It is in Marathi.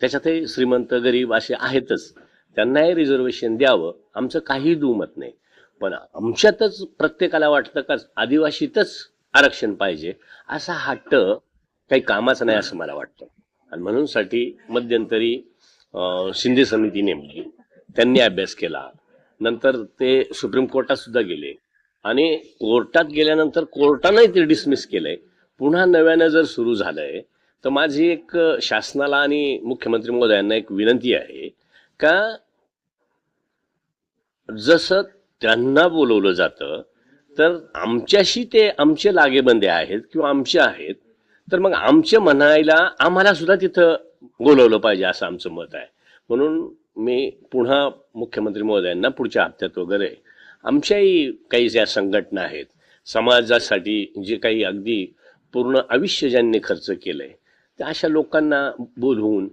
त्याच्यातही श्रीमंत गरीब असे आहेतच, त्यांनाही रिझर्वेशन द्यावं, आमचं काही दुमत नाही. पण आमच्यातच प्रत्येकाला वाटतं का आदिवासीतच आरक्षण पाहिजे, असा हट्ट काही कामाचा नाही असं मला वाटतं. आणि म्हणून साठी मध्यंतरी शिंदे समिती नेमली, त्यांनी अभ्यास केला, नंतर ते सुप्रीम कोर्टात सुद्धा गेले आणि कोर्टात गेल्यानंतर कोर्टाने ते डिसमिस केलंय. पुन्हा नव्यानं जर सुरू झालंय तर माझी एक शासनाला आणि मुख्यमंत्री महोदयांना एक विनंती आहे का जसं त्यांना बोलवलं जातं तर आमच्याशी ते आमचे लागेबंदे आहेत किंवा आमचे आहेत, तर मग आमचे म्हणायला आम्हाला सुद्धा तिथं बोलवलं पाहिजे असं आमचं मत आहे. म्हणून मी पुन्हा मुख्यमंत्री महोदयांना पुढच्या हप्त्यात वगैरे आमच्याही काही ज्या संघटना आहेत, समाजासाठी जे काही अगदी पूर्ण आयुष्य ज्यांनी खर्च केलंय त्या अशा लोकांना बोलवून